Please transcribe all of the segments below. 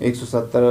170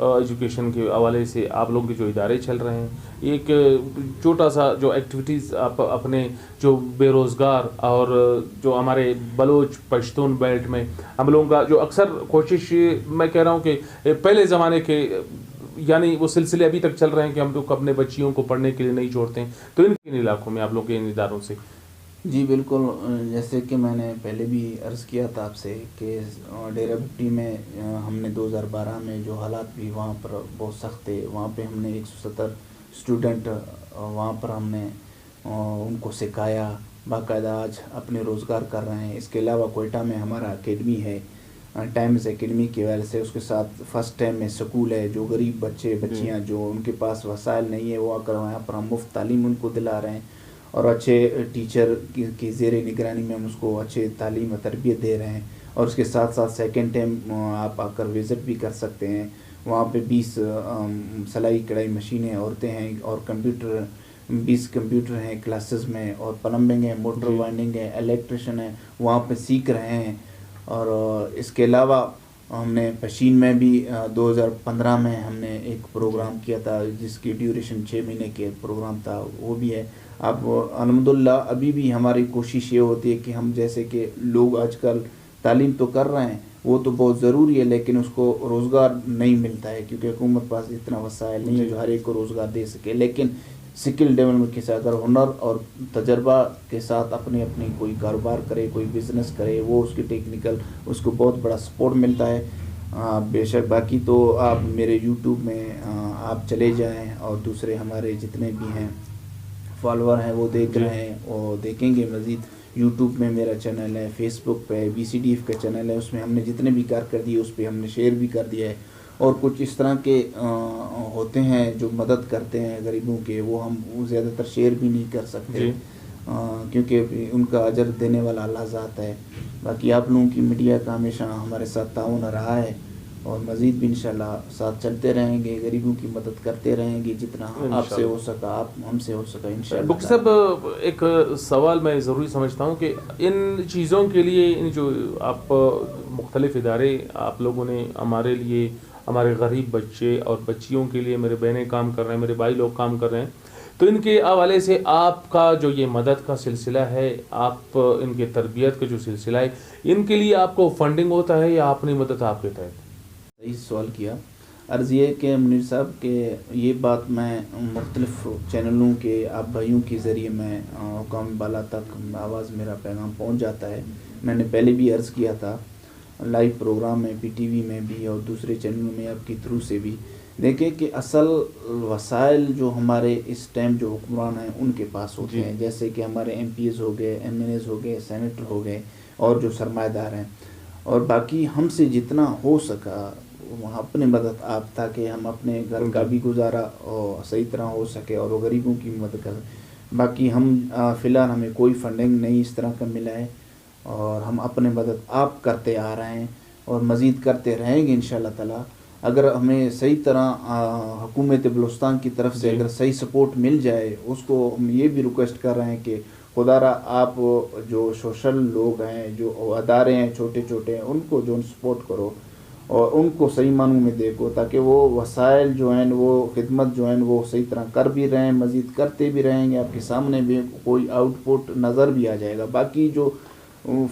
education کے حوالے سے آپ لوگوں کے جو ادارے چل رہے ہیں، ایک چھوٹا سا جو ایکٹیویٹیز آپ اپنے جو بے روزگار اور جو ہمارے بلوچ پشتون بیلٹ میں ہم لوگوں کا جو اکثر کوشش، میں کہہ رہا ہوں کہ پہلے زمانے کے یعنی وہ سلسلے ابھی تک چل رہے ہیں کہ ہم لوگ اپنے بچیوں کو پڑھنے کے لیے نہیں چھوڑتے ہیں، تو ان علاقوں میں آپ لوگ کے ان اداروں سے؟ جی بالکل، جیسے کہ میں نے پہلے بھی عرض کیا تھا آپ سے کہ ڈیرہ بھٹی میں ہم نے 2012 میں جو حالات بھی وہاں پر بہت سخت تھے، وہاں پہ ہم نے 170 اسٹوڈنٹ وہاں پر ہم نے ان کو سکھایا، باقاعدہ آج اپنے روزگار کر رہے ہیں۔ اس کے علاوہ کوئٹہ میں ہمارا اکیڈمی ہے، ٹائمز اکیڈمی کی وجہ سے، اس کے ساتھ فرسٹ ٹائم میں سکول ہے، جو غریب بچے بچیاں جو ان کے پاس وسائل نہیں ہے وہ آ کر وہاں پر ہم مفت تعلیم ان کو دلا رہے ہیں، اور اچھے ٹیچر کی زیر نگرانی میں ہم اس کو اچھے تعلیم و تربیت دے رہے ہیں۔ اور اس کے ساتھ ساتھ سیکنڈ ٹائم آپ آ کر وزٹ بھی کر سکتے ہیں، وہاں پہ 20 سلائی کڑھائی مشینیں عورتیں ہیں، اور 20 کمپیوٹر ہیں کلاسز میں، اور پلمبنگ ہے، موٹر وائنڈنگ ہے، الیکٹریشن ہے، وہاں پہ سیکھ رہے ہیں۔ اور اس کے علاوہ ہم نے پشین میں بھی 2015 میں ہم نے ایک پروگرام کیا تھا جس کی ڈیوریشن 6 مہینے کے پروگرام تھا، وہ بھی ہے۔ اب الحمدللہ ابھی بھی ہماری کوشش یہ ہوتی ہے کہ ہم جیسے کہ لوگ آج کل تعلیم تو کر رہے ہیں، وہ تو بہت ضروری ہے، لیکن اس کو روزگار نہیں ملتا ہے کیونکہ حکومت پاس اتنا وسائل نہیں ہے جو ہر ایک کو روزگار دے سکے۔ لیکن سکل ڈیولپمنٹ کے ساتھ اگر ہنر اور تجربہ کے ساتھ اپنی کوئی کاروبار کرے، کوئی بزنس کرے، وہ اس کی ٹیکنیکل اس کو بہت بڑا سپورٹ ملتا ہے۔ بے شک باقی تو آپ میرے یوٹیوب میں آپ چلے جائیں، اور دوسرے ہمارے جتنے بھی ہیں فالوور ہیں وہ دیکھ رہے ہیں اور دیکھیں گے مزید۔ یوٹیوب میں میرا چینل ہے، فیس بک پہ BCDF کا چینل ہے، اس میں ہم نے جتنے بھی کارکردگی اس پہ ہم نے شیئر بھی کر دیا ہے، اور کچھ اس طرح کے ہوتے ہیں جو مدد کرتے ہیں غریبوں کے، وہ ہم زیادہ تر شیئر بھی نہیں کر سکتے کیونکہ ان کا اجر دینے والا اللہ ذات ہے۔ باقی آپ لوگوں کی میڈیا کا ہمیشہ ہمارے ساتھ تعاون رہا ہے، اور مزید بھی انشاءاللہ ساتھ چلتے رہیں گے، غریبوں کی مدد کرتے رہیں گے جتنا آپ سے ہو سکا، آپ ہم سے ہو سکا انشاءاللہ۔ بک صاحب، ایک سوال میں ضروری سمجھتا ہوں کہ ان چیزوں کے لیے ان جو آپ مختلف ادارے آپ لوگوں نے ہمارے لیے، ہمارے غریب بچے اور بچیوں کے لیے، میرے بہنیں کام کر رہے ہیں، میرے بھائی لوگ کام کر رہے ہیں، تو ان کے حوالے سے آپ کا جو یہ مدد کا سلسلہ ہے، آپ ان کے تربیت کا جو سلسلہ ہے، ان کے لیے آپ کو فنڈنگ ہوتا ہے یا اپنی مدد آپ کے تحت؟ صحیح سوال کیا۔ عرض یہ کہ منیر صاحب کہ یہ بات میں مختلف چینلوں کے آپ بھائیوں کے ذریعے میں حکام بالا تک آواز میرا پیغام پہنچ جاتا ہے۔ میں نے پہلے بھی عرض کیا تھا لائیو پروگرام میں، PTV میں بھی اور دوسرے چینلوں میں آپ کی تھرو سے بھی، دیکھیں کہ اصل وسائل جو ہمارے اس ٹائم جو حکمران ہیں ان کے پاس ہوتے ہیں، جیسے کہ ہمارے MPs ہو گئے، MNAs ہو گئے، سینیٹر ہو گئے، اور جو سرمایہ دار ہیں، اور باقی ہم سے جتنا ہو سکا وہاں اپنے مدد آپ، تاکہ ہم اپنے گھر کا بھی گزارا اور صحیح طرح ہو سکے اور غریبوں کی مدد کر۔ باقی ہم فی الحال ہمیں کوئی فنڈنگ نہیں اس طرح کا ملا ہے، اور ہم اپنے مدد آپ کرتے آ رہے ہیں اور مزید کرتے رہیں گے انشاءاللہ تعالیٰ۔ اگر ہمیں صحیح طرح حکومت بلوچستان کی طرف سے اگر صحیح سپورٹ مل جائے، اس کو ہم یہ بھی ریکویسٹ کر رہے ہیں کہ خدا را آپ جو سوشل لوگ ہیں، جو ادارے ہیں چھوٹے چھوٹے ہیں، ان کو جو سپورٹ کرو اور ان کو صحیح معنوں میں دیکھو، تاکہ وہ وسائل جو ہیں، وہ خدمت جو ہیں وہ صحیح طرح کر بھی رہیں، مزید کرتے بھی رہیں گے، آپ کے سامنے بھی کوئی آؤٹ پٹ نظر بھی آ جائے گا۔ باقی جو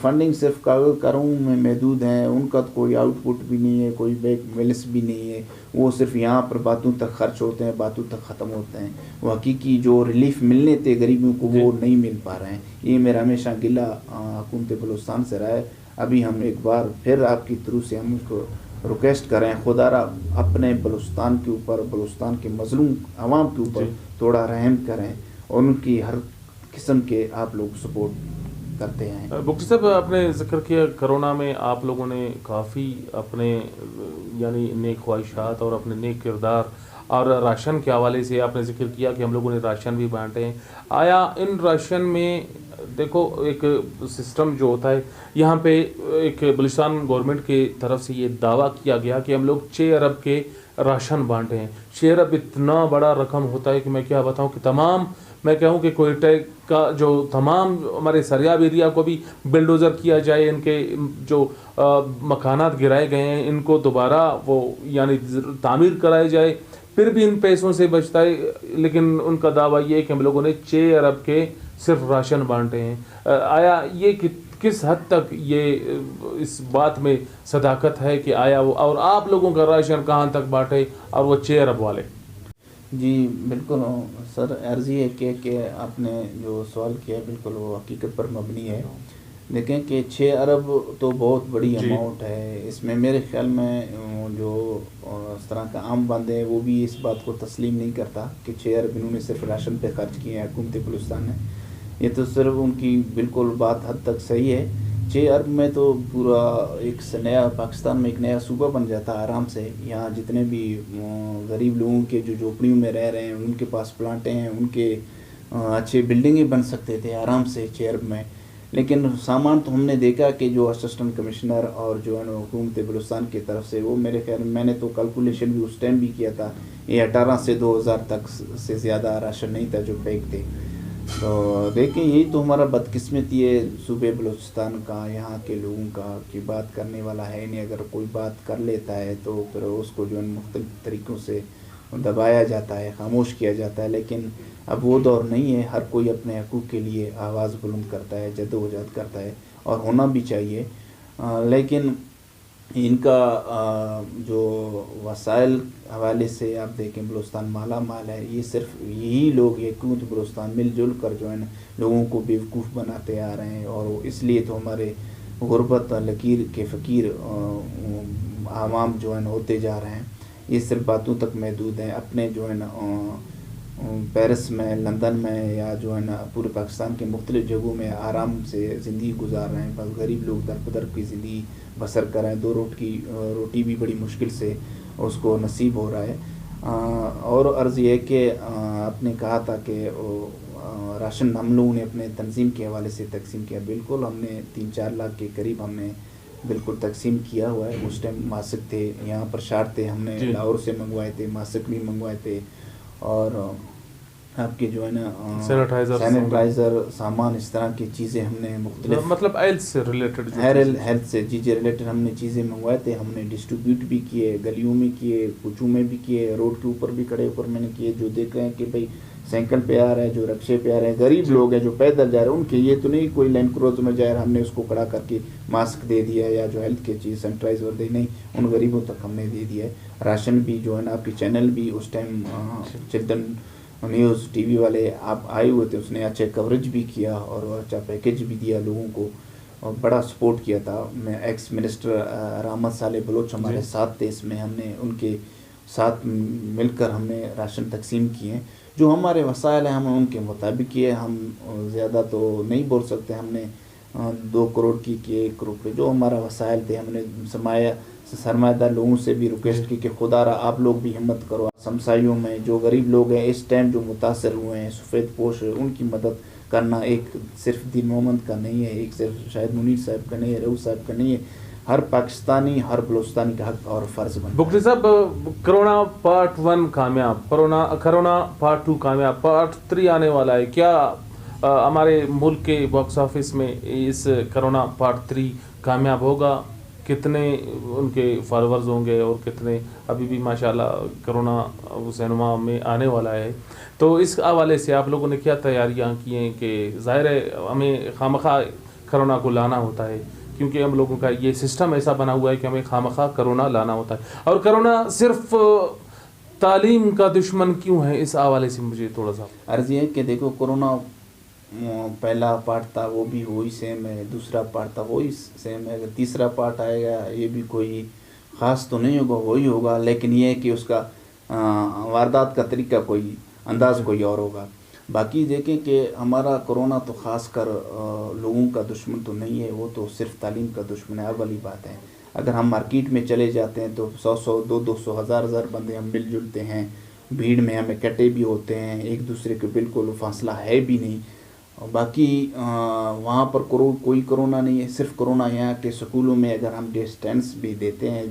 فنڈنگ صرف کاغذ قروں میں محدود ہیں، ان کا تو کوئی آؤٹ پٹ بھی نہیں ہے، کوئی بیک بیلنس بھی نہیں ہے، وہ صرف یہاں پر باتوں تک خرچ ہوتے ہیں، باتوں تک ختم ہوتے ہیں، وہ حقیقی جو ریلیف ملنے تھے غریبوں کو وہ نہیں مل پا رہے ہیں۔ یہ میرا ہمیشہ گلہ حکومت بلوچستان سے رہا ہے۔ ابھی ہم ایک بار پھر آپ کی طرف سے ہم اس کو ریکویسٹ کریں، خدا را اپنے بلوچستان کے اوپر، بلوچستان کے مظلوم عوام کے اوپر تھوڑا رحم کریں، اور ان کی ہر قسم کے آپ لوگ سپورٹ کرتے ہیں۔ بکٹی صاحب، آپ نے ذکر کیا کرونا میں آپ لوگوں نے کافی اپنے یعنی نیک خواہشات اور اپنے نیک کردار اور راشن کے حوالے سے آپ نے ذکر کیا کہ ہم لوگوں نے راشن بھی بانٹے ہیں۔ آیا ان راشن میں دیکھو ایک سسٹم جو ہوتا ہے یہاں پہ، ایک بلوچستان گورنمنٹ کی طرف سے یہ دعویٰ کیا گیا کہ ہم لوگ 6 ارب کے راشن بانٹے ہیں۔ 6 ارب اتنا بڑا رقم ہوتا ہے کہ میں کیا بتاؤں کہ تمام میں کہوں کہ کوئٹہ کا جو تمام ہمارے سریاب ایریا کو بھی بلڈوزر کیا جائے, ان کے جو مکانات گرائے گئے ہیں ان کو دوبارہ وہ یعنی تعمیر کرائے جائے, پھر بھی ان پیسوں سے بچتا ہے. لیکن ان کا دعویٰ یہ ہے کہ ہم لوگوں نے 6 ارب کے صرف راشن بانٹے ہیں. آیا یہ کس حد تک یہ اس بات میں صداقت ہے کہ آیا وہ اور آپ لوگوں کا راشن کہاں تک بانٹے اور وہ 6 ارب والے؟ جی بالکل سر, عرض یہ ہے کہ آپ نے جو سوال کیا ہے بالکل وہ حقیقت پر مبنی ہے. دیکھیں کہ 6 ارب تو بہت بڑی اماؤنٹ ہے. اس میں میرے خیال میں جو اس طرح کا عام بندہ ہے وہ بھی اس بات کو تسلیم نہیں کرتا کہ 6 ارب انہوں نے صرف راشن پہ خرچ کیے ہیں حکومت بلوچستان نے. یہ تو صرف ان کی بالکل بات حد تک صحیح ہے. 6 ارب میں تو پورا ایک نیا پاکستان میں ایک نیا صوبہ بن جاتا ہے آرام سے. یہاں جتنے بھی غریب لوگوں کے جو جھوپڑیوں میں رہ رہے ہیں ان کے پاس پلانٹیں ہیں, ان کے اچھے بلڈنگیں بن سکتے تھے آرام سے 6 ارب میں. لیکن سامان تو ہم نے دیکھا کہ جو اسسٹنٹ کمشنر اور جو ہے نا حکومت بلوچستان کی طرف سے, وہ میرے خیال میں نے تو کیلکولیشن بھی اس ٹائم بھی کیا تھا, یہ 18 سے 2000 تک سے زیادہ راشن نہیں تھا جو پیک تھے. تو دیکھیں یہی تو ہمارا بدقسمتی ہے صوبے بلوچستان کا, یہاں کے لوگوں کا, کہ بات کرنے والا ہے نہیں. اگر کوئی بات کر لیتا ہے تو پھر اس کو جو ہے مختلف طریقوں سے دبایا جاتا ہے, خاموش کیا جاتا ہے. لیکن اب وہ دور نہیں ہے, ہر کوئی اپنے حقوق کے لیے آواز بلند کرتا ہے, جدوجہد کرتا ہے اور ہونا بھی چاہیے. لیکن ان کا جو وسائل حوالے سے آپ دیکھیں بلوچستان مالا مال ہے. یہ صرف یہی لوگ یہ حکومت بلوچستان مل جل کر جو ہے نا لوگوں کو بیوقوف بناتے آ رہے ہیں, اور اس لیے تو ہمارے غربت لکیر کے فقیر عوام جو ہے نا ہوتے جا رہے ہیں. یہ صرف باتوں تک محدود ہیں. اپنے جو ہے نا پیرس میں, لندن میں یا جو ہے نا پورے پاکستان کے مختلف جگہوں میں آرام سے زندگی گزار رہے ہیں. بس غریب لوگ در بدر کی زندگی بسر کر رہے ہیں. 2 روٹی بھی بڑی مشکل سے اس کو نصیب ہو رہا ہے. اور عرض یہ ہے کہ آپ نے کہا تھا کہ راشن ہم لوگوں نے اپنے تنظیم کے حوالے سے تقسیم کیا. بالکل ہم نے 3-4 لاکھ کے قریب ہم نے بالکل تقسیم کیا ہوا ہے. اس ٹائم ماسک تھے, یہاں پر شارٹ تھے, ہم نے لاہور سے منگوائے تھے, ماسک بھی منگوائے تھے, اور آپ کے جو ہے نا سینیٹائزر سامان, اس طرح کی چیزیں ہم نے مختلف مطلب ہیلتھ سے ریلیٹڈ ہیلتھ سے جی ریلیٹڈ ہم نے چیزیں منگوائے تھے. ہم نے ڈسٹریبیوٹ بھی کیے, گلیوں میں کیے, کوچوں میں بھی کیے, روڈ کے اوپر بھی کھڑے ہو کر میں نے کیے. جو دیکھ رہے ہیں کہ بھائی سائیکل پہ آ رہے ہیں, جو رکشے پہ آ رہے ہیں, غریب لوگ ہیں جو پیدل جا رہے ہیں, ان کے یہ تو نہیں کوئی لینڈ کروز میں جا رہا ہم نے اس کو کھڑا کر کے ماسک دے دیا یا جو ہیلتھ کی چیز سینیٹائزر دے, نہیں, ان غریبوں تک ہم نے دے دیا ہے. راشن بھی جو ہے نا آپ کے چینل بھی اس time Chiltan news T V والے آپ آئے ہوئے تھے, اس نے اچھے کوریج بھی کیا اور اچھا پیکیج بھی دیا لوگوں کو, اور بڑا سپورٹ کیا تھا. میں ایکس منسٹر رحمت صالح بلوچ ہمارے ساتھ تھے, اس میں ہم نے ان کے ساتھ مل کر ہم نے راشن تقسیم کیے. جو ہمارے وسائل ہیں ہم ان کے مطابق کیے. ہم زیادہ تو نہیں بول سکتے, ہم نے 2 کروڑ کی 1 کروڑ پہ جو ہمارا وسائل تھے ہم نے سرمایہ دار لوگوں سے بھی ریکویسٹ کی کہ خدا را آپ لوگ بھی ہمت کرو. ہمسایوں میں جو غریب لوگ ہیں اس ٹائم جو متاثر ہوئے ہیں, سفید پوش, ان کی مدد کرنا ایک صرف دین محمد کا نہیں ہے, ایک صرف شاہد منیر صاحب کا نہیں ہے, رؤوف صاحب کا نہیں ہے, ہر پاکستانی ہر بلوچستانی کا حق اور فرض بنتا ہے. بکری صاحب, کرونا پارٹ 1 کامیاب, کرونا پارٹ 2 کامیاب, پارٹ 3 آنے والا ہے. کیا ہمارے ملک کے باکس آفس میں اس کرونا پارٹ 3 کامیاب ہوگا؟ کتنے ان کے فالوورز ہوں گے اور کتنے ابھی بھی ماشاءاللہ کرونا سینما میں آنے والا ہے, تو اس حوالے سے آپ لوگوں نے کیا تیاریاں کی ہیں؟ کہ ظاہر ہے ہمیں خامخواہ کرونا کو لانا ہوتا ہے, کیونکہ ہم لوگوں کا یہ سسٹم ایسا بنا ہوا ہے کہ ہمیں خامخواہ کرونا لانا ہوتا ہے. اور کرونا صرف تعلیم کا دشمن کیوں ہے, اس حوالے سے مجھے تھوڑا سا عرض یہ ہے کہ دیکھو کرونا پہلا پارٹ تھا وہ بھی وہی سیم ہے, دوسرا پارٹ تھا وہی سیم ہے, اگر تیسرا پارٹ آئے گا یہ بھی کوئی خاص تو نہیں ہوگا, وہی ہوگا, لیکن یہ ہے کہ اس کا واردات کا طریقہ کوئی انداز کوئی اور ہوگا. باقی دیکھیں کہ ہمارا کرونا تو خاص کر لوگوں کا دشمن تو نہیں ہے, وہ تو صرف تعلیم کا دشمن ہے. اور والی بات ہے, اگر ہم مارکیٹ میں چلے جاتے ہیں تو 100 200 1000 بندے ہم مل جلتے ہیں, بھیڑ میں ہمیں کٹے بھی ہوتے ہیں, ایک دوسرے کے بالکل فاصلہ ہے بھی نہیں. باقی وہاں پر کوئی کرونا نہیں ہے. صرف کرونا یہاں کے سکولوں میں اگر ہم ڈسٹینس بھی دیتے ہیں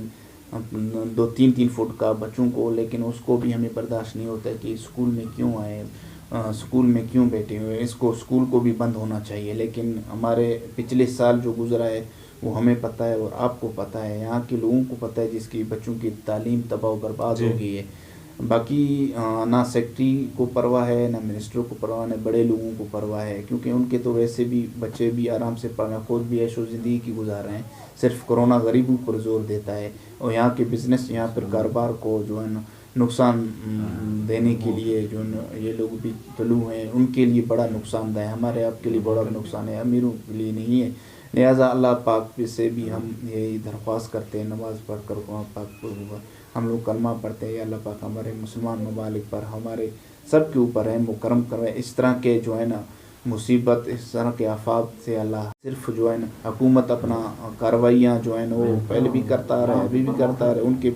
2-3 فٹ کا بچوں کو, لیکن اس کو بھی ہمیں برداشت نہیں ہوتا ہے کہ اسکول میں کیوں آئے, اسکول میں کیوں بیٹھے ہوئے ہیں، اس کو اسکول کو بھی بند ہونا چاہیے. لیکن ہمارے پچھلے سال جو گزرا ہے وہ ہمیں پتہ ہے اور آپ کو پتہ ہے، یہاں کے لوگوں کو پتہ ہے، جس کی بچوں کی تعلیم تباہ و برباد جی. ہو گئی ہے. باقی نہ سیکٹری کو پرواہ ہے، نہ منسٹر کو پرواہ، نہ بڑے لوگوں کو پرواہ ہے، کیونکہ ان کے تو ویسے بھی بچے بھی آرام سے پڑھ رہے ہیں، خود بھی عیش و زندگی کی گزار رہے ہیں. صرف کرونا غریبوں پر زور دیتا ہے، اور یہاں کے بزنس، یہاں پر کاروبار کو جو ہے نا نقصان دینے کے لیے جو یہ لوگ بھی طلوع ہیں، ان کے لیے بڑا نقصان دہ ہے. ہمارے آپ کے لیے بڑا نقصان ہے، امیروں کے لیے نہیں ہے. لہٰذا اللہ پاک سے بھی ہم یہی درخواست کرتے ہیں، نماز پڑھ کر قرآن پاک ہم لوگ کلمہ پڑھتے ہیں، یا اللہ پاک ہمارے مسلمان ممالک پر، ہمارے سب کے اوپر رحم و کرم کروائے. اس طرح کے جو ہے نا مصیبت، اس طرح کے آفات سے اللہ صرف جو ہے نا حکومت اپنا کارروائیاں جو ہے نا وہ پہلے بھی کرتا رہا ہے، ابھی بھی کرتا رہے، ان کے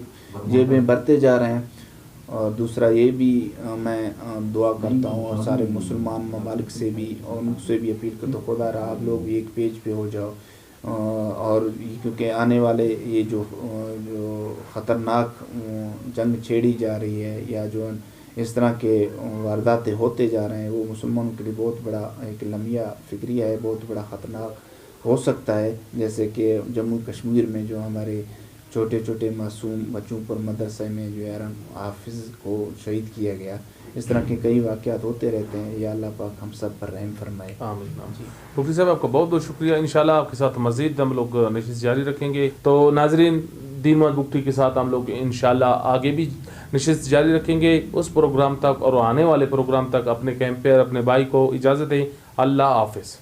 جیبیں بھرتے جا رہے ہیں. اور دوسرا یہ بھی میں دعا کرتا ہوں اور سارے مسلمان ممالک سے بھی، اور ان سے بھی اپیل کرتا ہوں، خدا رہا آپ لوگ بھی ایک پیج پہ ہو جاؤ. اور کیونکہ آنے والے یہ جو خطرناک جنگ چھیڑی جا رہی ہے، یا جو اس طرح کے وارداتیں ہوتے جا رہے ہیں، وہ مسلمانوں کے لیے بہت بڑا ایک لمحہ فکریہ ہے، بہت بڑا خطرناک ہو سکتا ہے. جیسے کہ جموں کشمیر میں جو ہمارے چھوٹے چھوٹے معصوم بچوں پر مدرسے میں جو ہے حافظ کو شہید کیا گیا، اس طرح کے کئی واقعات ہوتے رہتے ہیں. یا اللہ پاک ہم سب پر رحم فرمائے. آمین. مفتی صاحب آپ کا بہت بہت شکریہ. انشاءاللہ آپ کے ساتھ مزید ہم لوگ نشست جاری رکھیں گے. تو ناظرین، دین محمد بگٹی کے ساتھ ہم لوگ انشاءاللہ آگے بھی نشست جاری رکھیں گے. اس پروگرام تک اور آنے والے پروگرام تک اپنے کیمپیئر، اپنے بھائی کو اجازت دیں. اللہ حافظ.